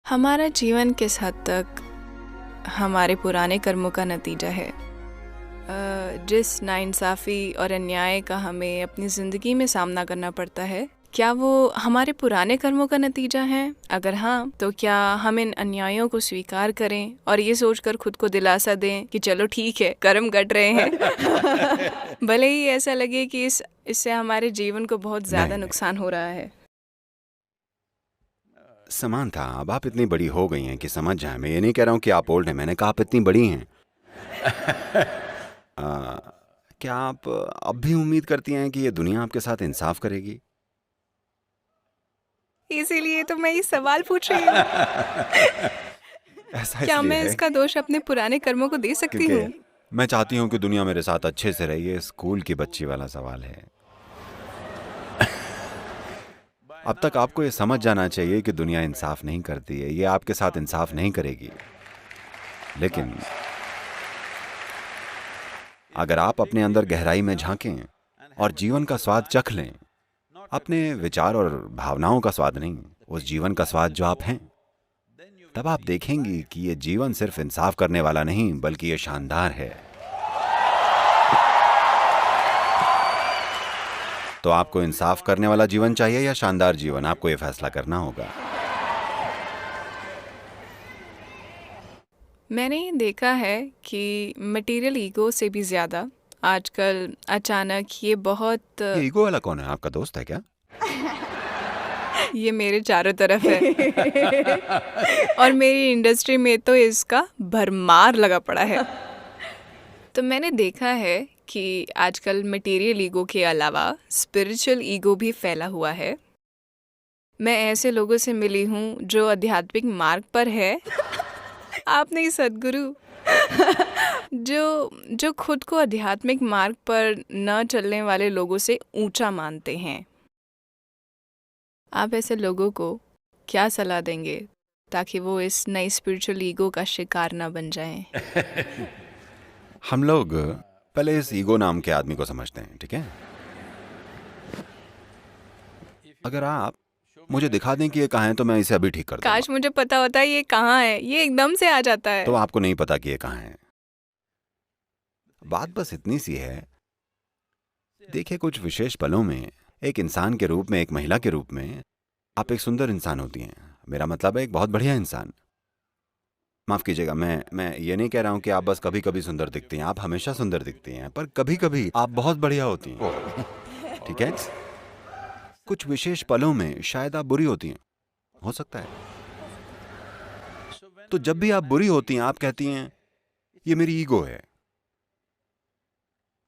हमारा जीवन किस हद तक हमारे पुराने कर्मों का नतीजा है। जिस नाइंसाफ़ी और अन्याय का हमें अपनी ज़िंदगी में सामना करना पड़ता है, क्या वो हमारे पुराने कर्मों का नतीजा है? अगर हाँ, तो क्या हम इन अन्यायों को स्वीकार करें और ये सोचकर खुद को दिलासा दें कि चलो ठीक है, कर्म कट रहे हैं भले ही ऐसा लगे कि इससे हमारे जीवन को बहुत ज़्यादा नुकसान हो रहा है। समानता, अब आप इतनी बड़ी हो गई हैं कि समझ जाएं। मैं ये नहीं कह रहा हूँ कि आप ओल्ड हैं, मैंने कहा आप इतनी बड़ी हैं। क्या आप अब भी उम्मीद करती हैं कि ये दुनिया आपके साथ इंसाफ करेगी? इसीलिए तो मैं ये सवाल पूछ रही हूँ। ऐसा क्या इसलिए मैं है इसका दोष अपने पुराने कर्मों को दे सकती क्योंकि हूँ? मैं चाहती हूँ कि दुनिया मेरे साथ अच्छे से रहे। ये स्कूल की बच्ची वाला सवाल है। अब तक आपको ये समझ जाना चाहिए कि दुनिया इंसाफ नहीं करती है, ये आपके साथ इंसाफ नहीं करेगी। लेकिन अगर आप अपने अंदर गहराई में झांकें और जीवन का स्वाद चख लें, अपने विचार और भावनाओं का स्वाद नहीं, उस जीवन का स्वाद जो आप हैं, तब आप देखेंगी कि ये जीवन सिर्फ इंसाफ करने वाला नहीं बल्कि ये शानदार है। तो आपको इंसाफ करने वाला जीवन चाहिए या शानदार जीवन? आपको ये फैसला करना होगा। मैंने ये देखा है कि मटेरियल ईगो से भी ज़्यादा आजकल अचानक ये बहुत ये ईगो वाला कौन है? आपका दोस्त है क्या? ये मेरे चारों तरफ है और मेरी इंडस्ट्री में तो इसका भरमार लगा पड़ा है। तो मैंने देखा है कि आजकल मटेरियल ईगो के अलावा स्पिरिचुअल ईगो भी फैला हुआ है। मैं ऐसे लोगों से मिली हूँ जो आध्यात्मिक मार्ग पर है। आप नहीं सद्गुरु। जो खुद को आध्यात्मिक मार्ग पर न चलने वाले लोगों से ऊंचा मानते हैं। आप ऐसे लोगों को क्या सलाह देंगे ताकि वो इस नई स्पिरिचुअल ईगो का शिकार ना बन जाएं? हम लोग पहले इस ईगो नाम के आदमी को समझते हैं, ठीक है? अगर आप मुझे दिखा दें कि ये कहाँ है तो मैं इसे अभी ठीक कर दूंगा। काश मुझे पता होता ये कहाँ है, ये एकदम से आ जाता है। तो आपको नहीं पता कि ये कहाँ है। बात बस इतनी सी है, देखिए कुछ विशेष पलों में एक इंसान के रूप में, एक महिला के रूप में आप एक सुंदर इंसान होती हैं। मेरा मतलब है एक बहुत बढ़िया इंसान। माफ कीजिएगा, मैं ये नहीं कह रहा हूं कि आप बस कभी कभी सुंदर दिखती हैं। आप हमेशा सुंदर दिखती हैं, पर कभी कभी आप बहुत बढ़िया होती हैं, ठीक है? कुछ विशेष पलों में शायद आप बुरी होती हैं, हो सकता है। तो जब भी आप बुरी होती हैं आप कहती हैं ये मेरी ईगो है।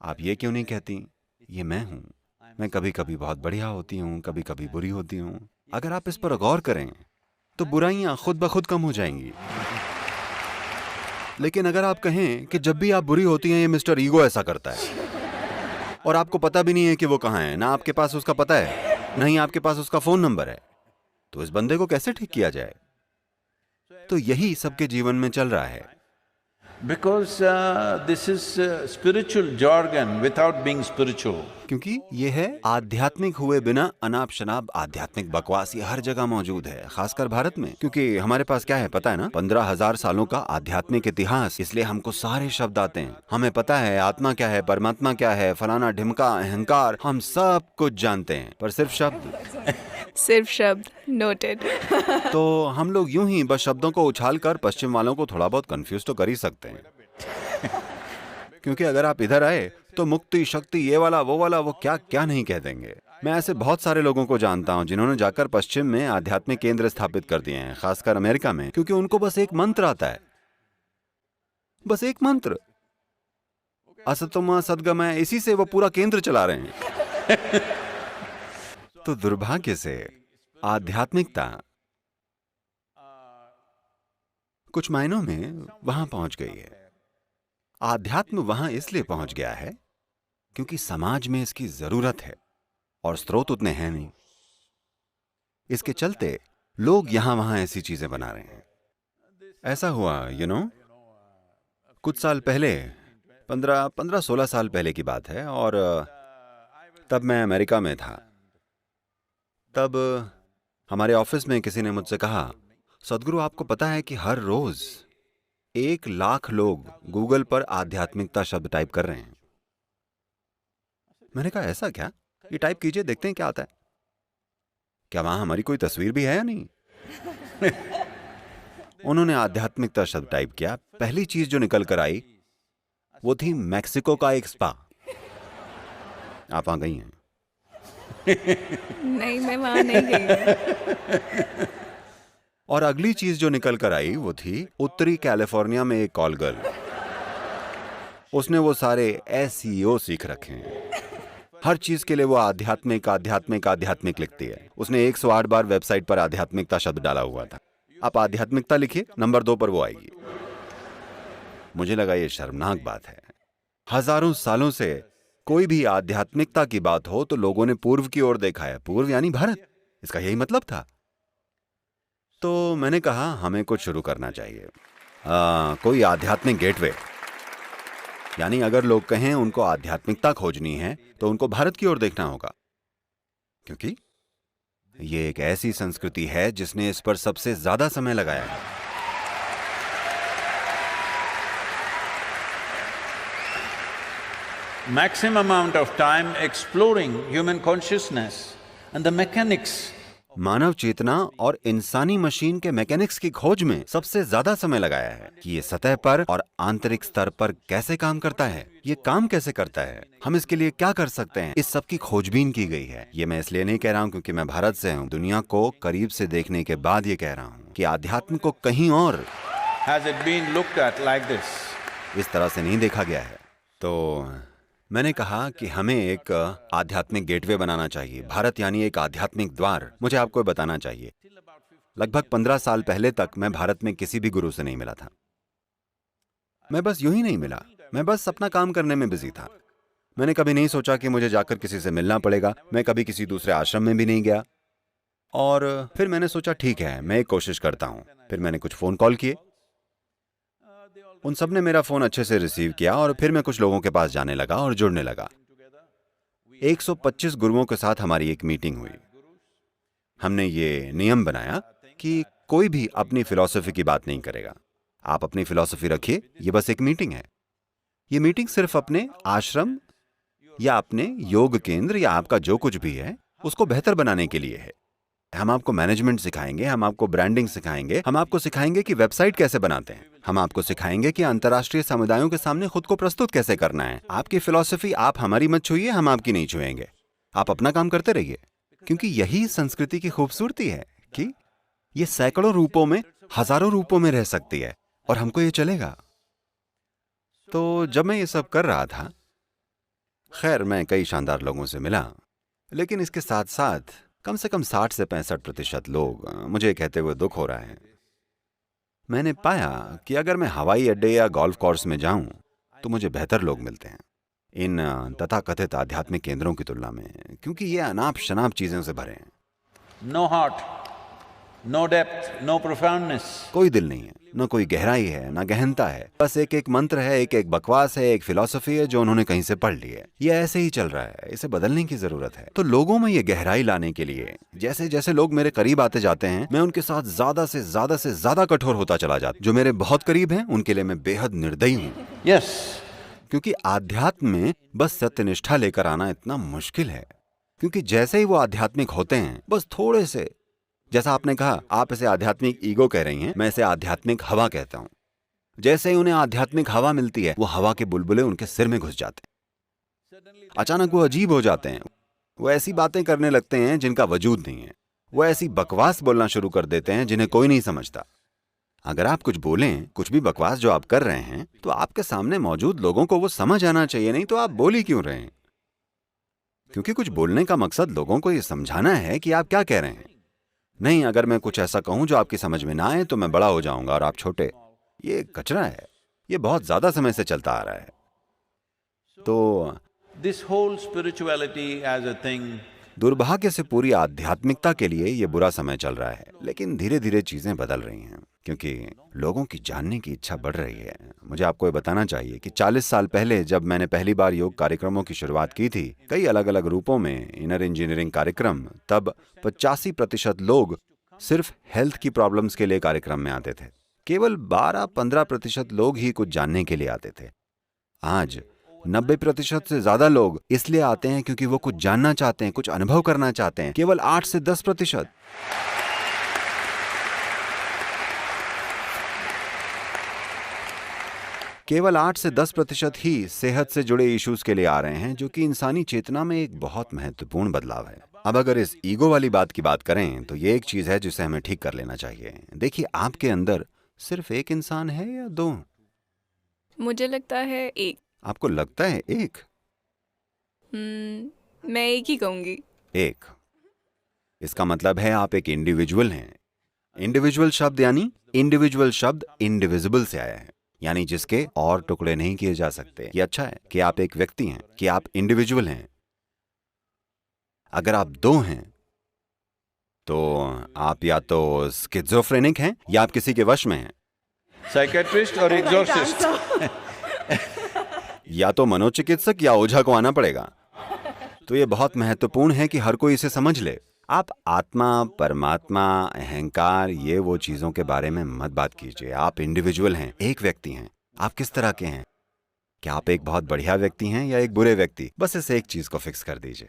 आप ये क्यों नहीं कहती ये मैं हूं? मैं कभी कभी बहुत बढ़िया होती हूं, कभी कभी बुरी होती हूं। अगर आप इस पर गौर करें तो बुराइयां खुद ब खुद कम हो जाएंगी। लेकिन अगर आप कहें कि जब भी आप बुरी होती हैं ये मिस्टर ईगो ऐसा करता है, और आपको पता भी नहीं है कि वो कहाँ है, ना आपके पास उसका पता है, नहीं आपके पास उसका फोन नंबर है, तो इस बंदे को कैसे ठीक किया जाए? तो यही सबके जीवन में चल रहा है। Because this is spiritual jargon without being spiritual. क्योंकि ये है आध्यात्मिक हुए बिना अनाप शनाप आध्यात्मिक बकवास। ये हर जगह मौजूद है, खासकर भारत में, क्योंकि हमारे पास क्या है पता है ना, 15,000 सालों का आध्यात्मिक इतिहास। इसलिए हमको सारे शब्द आते हैं, हमें पता है आत्मा क्या है, परमात्मा क्या है, फलाना ढिमका, अहंकार, हम सब कुछ जानते हैं, पर सिर्फ शब्द सिर्फ शब्द नोटेड। तो हम लोग यूं ही बस शब्दों को उछाल कर पश्चिम वालों को थोड़ा बहुत कंफ्यूज तो कर ही सकते हैं। क्योंकि अगर आप इधर आए तो मुक्ति, शक्ति, ये वाला वो क्या क्या नहीं कह देंगे। मैं ऐसे बहुत सारे लोगों को जानता हूं जिन्होंने जाकर पश्चिम में आध्यात्मिक केंद्र स्थापित कर दिए हैं, खासकर अमेरिका में, क्योंकि उनको बस एक मंत्र आता है, बस एक मंत्र, असतोमा सद्गमय, इसी से वो पूरा केंद्र चला रहे हैं। तो दुर्भाग्य से आध्यात्मिकता कुछ मायनों में वहां पहुंच गई है। आध्यात्म वहां इसलिए पहुंच गया है क्योंकि समाज में इसकी जरूरत है और स्रोत उतने हैं नहीं। इसके चलते लोग यहां वहां ऐसी चीजें बना रहे हैं। ऐसा हुआ कुछ साल पहले, 15-16 साल पहले की बात है, और तब मैं अमेरिका में था। तब हमारे ऑफिस में किसी ने मुझसे कहा, सदगुरु, आपको पता है कि हर रोज 1 लाख लोग गूगल पर आध्यात्मिकता शब्द टाइप कर रहे हैं। मैंने कहा ऐसा क्या? ये टाइप कीजिए, देखते हैं क्या आता है। क्या वहां हमारी कोई तस्वीर भी है या नहीं? उन्होंने आध्यात्मिकता शब्द टाइप किया। पहली चीज जो निकल कर आई वो थी मैक्सिको का एक स्पा। आप वहां गई हैं? नहीं, मैं वहाँ नहीं गई हूँ। और अगली चीज जो निकल कर आई वो थी उत्तरी कैलिफोर्निया में एक कॉल गर्ल। उसने वो सारे SEO सीख रखे हैं। हर चीज के लिए वो आध्यात्मिक आध्यात्मिक आध्यात्मिक लिखती है। उसने 108 बार वेबसाइट पर आध्यात्मिकता शब्द डाला हुआ था। आप आध्यात्मिकता लिखिए, नंबर 2 पर वो आएगी। मुझे लगा ये शर्मनाक बात है। हजारों सालों से कोई भी आध्यात्मिकता की बात हो तो लोगों ने पूर्व की ओर देखा है। पूर्व यानी भारत, इसका यही मतलब था। तो मैंने कहा हमें कुछ शुरू करना चाहिए, कोई आध्यात्मिक गेटवे। यानी अगर लोग कहें उनको आध्यात्मिकता खोजनी है तो उनको भारत की ओर देखना होगा, क्योंकि ये एक ऐसी संस्कृति है जिसने इस पर सबसे ज्यादा समय लगाया है। Maximum amount of time exploring human consciousness and the mechanics. मानव चेतना और इंसानी मशीन के मैकेनिक्स की खोज में सबसे ज्यादा समय लगाया है कि ये सतह पर और आंतरिक स्तर पर कैसे काम करता है, ये काम कैसे करता है, हम इसके लिए क्या कर सकते हैं। इस सब की खोजबीन की गई है। ये मैं इसलिए नहीं कह रहा हूँ क्योंकि मैं भारत से हूँ। दुनिया को करीब से देखने के बाद ये कह रहा हूँ कि आध्यात्म को कहीं और Has it been looked at like this? इस तरह से नहीं देखा गया है। तो मैंने कहा कि हमें एक आध्यात्मिक गेटवे बनाना चाहिए। भारत यानी एक आध्यात्मिक द्वार। मुझे आपको बताना चाहिए, लगभग 15 साल पहले तक मैं भारत में किसी भी गुरु से नहीं मिला था। मैं बस यूं ही नहीं मिला, मैं बस अपना काम करने में बिजी था। मैंने कभी नहीं सोचा कि मुझे जाकर किसी से मिलना पड़ेगा। मैं कभी किसी दूसरे आश्रम में भी नहीं गया। और फिर मैंने सोचा ठीक है, मैं एक कोशिश करता हूं। फिर मैंने कुछ फोन कॉल किए, उन सब ने मेरा फोन अच्छे से रिसीव किया और फिर मैं कुछ लोगों के पास जाने लगा और जुड़ने लगा। 125 गुरुओं के साथ हमारी एक मीटिंग हुई। हमने ये नियम बनाया कि कोई भी अपनी फिलॉसफी की बात नहीं करेगा। आप अपनी फिलॉसफी रखिए, ये बस एक मीटिंग है। ये मीटिंग सिर्फ अपने आश्रम या अपने योग केंद्र या आपका जो कुछ भी है उसको बेहतर बनाने के लिए है। हम आपको मैनेजमेंट सिखाएंगे, हम आपको ब्रांडिंग सिखाएंगे, हम आपको सिखाएंगे कि वेबसाइट कैसे बनाते हैं, हम आपको सिखाएंगे कि अंतर्राष्ट्रीय समुदायों के सामने खुद को प्रस्तुत कैसे करना है। आपकी फिलॉसफी आप हमारी मत छुइए, हम आपकी नहीं छुएंगे। आप अपना काम करते रहिए, क्योंकि यही संस्कृति की खूबसूरती है कि ये सैकड़ों रूपों में, हजारों रूपों में रह सकती है और हमको ये चलेगा। तो जब मैं ये सब कर रहा था, खैर मैं कई शानदार लोगों से मिला, लेकिन इसके साथ साथ कम से कम 60 से 65% लोग मुझे कहते हुए दुख हो रहा है। मैंने पाया कि अगर मैं हवाई अड्डे या गोल्फ कोर्स में जाऊं तो मुझे बेहतर लोग मिलते हैं इन तथाकथित आध्यात्मिक केंद्रों की तुलना में, क्योंकि ये अनाप शनाप चीजों से भरे हैं। No heart, no depth, no profoundness. कोई दिल नहीं है, न कोई गहराई है, न गहनता है। बस एक एक मंत्र है, एक एक बकवास है, एक फिलॉसफी है जो उन्होंने कहीं से पढ़ ली है। ये ऐसे ही चल रहा है, इसे बदलने की जरूरत है। तो लोगों में ये गहराई लाने के लिए जैसे जैसे लोग मेरे करीब आते जाते हैं, मैं उनके साथ ज्यादा से ज्यादा कठोर होता चला जाता। जो मेरे बहुत करीब हैं उनके लिए मैं बेहद निर्दयी हूँ। Yes. क्योंकि आध्यात्म में बस सत्यनिष्ठा लेकर आना इतना मुश्किल है। क्योंकि जैसे ही वो आध्यात्मिक होते हैं, बस थोड़े से, जैसा आपने कहा, आप इसे आध्यात्मिक ईगो कह रही हैं, मैं इसे आध्यात्मिक हवा कहता हूं। जैसे ही उन्हें आध्यात्मिक हवा मिलती है, वो हवा के बुलबुले उनके सिर में घुस जाते हैं। अचानक वो अजीब हो जाते हैं। वो ऐसी बातें करने लगते हैं जिनका वजूद नहीं है। वो ऐसी बकवास बोलना शुरू कर देते हैं जिन्हें कोई नहीं समझता। अगर आप कुछ बोलें, कुछ भी बकवास जो आप कर रहे हैं, तो आपके सामने मौजूद लोगों को वो समझ आना चाहिए, नहीं तो आप बोल ही क्यों रहे हैं? क्योंकि कुछ बोलने का मकसद लोगों को ये समझाना है कि आप क्या कह रहे हैं। नहीं, अगर मैं कुछ ऐसा कहूं जो आपकी समझ में ना आए तो मैं बड़ा हो जाऊंगा और आप छोटे। ये कचरा है, ये बहुत ज्यादा समय से चलता आ रहा है। तो This whole spirituality as a thing, दुर्भाग्य से पूरी आध्यात्मिकता के लिए ये बुरा समय चल रहा है। लेकिन धीरे धीरे चीजें बदल रही हैं, क्योंकि लोगों की जानने की इच्छा बढ़ रही है। मुझे आपको ये बताना चाहिए कि 40 साल पहले जब मैंने पहली बार योग कार्यक्रमों की शुरुआत की थी, कई अलग अलग रूपों में इनर इंजीनियरिंग कार्यक्रम, तब 85% लोग सिर्फ हेल्थ की प्रॉब्लम्स के लिए कार्यक्रम में आते थे। केवल 12-15% लोग ही कुछ जानने के लिए आते थे। आज 90% से ज्यादा लोग इसलिए आते हैं क्योंकि वो कुछ जानना चाहते हैं, कुछ अनुभव करना चाहते हैं। केवल 8 से 10%। केवल 8 से 10% ही सेहत से जुड़े इश्यूज के लिए आ रहे हैं, जो कि इंसानी चेतना में एक बहुत महत्वपूर्ण बदलाव है। अब अगर इस ईगो वाली बात की बात करें तो ये एक चीज है जिसे हमें ठीक कर लेना चाहिए। देखिए, आपके अंदर सिर्फ एक इंसान है या दो? मुझे लगता है एक। आपको लगता है एक? मैं एक ही कहूंगी। एक। इसका मतलब है आप एक इंडिविजुअल हैं। इंडिविजुअल शब्द इंडिविजिबल से आया है, यानी जिसके और टुकड़े नहीं किए जा सकते। ये अच्छा है कि आप एक व्यक्ति हैं, कि आप इंडिविजुअल हैं। अगर आप दो हैं तो आप या तो स्किज़ोफ्रेनिक हैं या आप किसी के वश में हैं। Psychiatrist or exorcist? या तो मनोचिकित्सक या ओझा को आना पड़ेगा। तो ये बहुत महत्वपूर्ण है कि हर कोई इसे समझ ले। आप आत्मा, परमात्मा, अहंकार, ये वो चीजों के बारे में मत बात कीजिए। आप इंडिविजुअल हैं, एक व्यक्ति हैं। आप किस तरह के हैं? क्या आप एक बहुत बढ़िया व्यक्ति हैं या एक बुरे व्यक्ति? बस इस एक चीज को फिक्स कर दीजिए।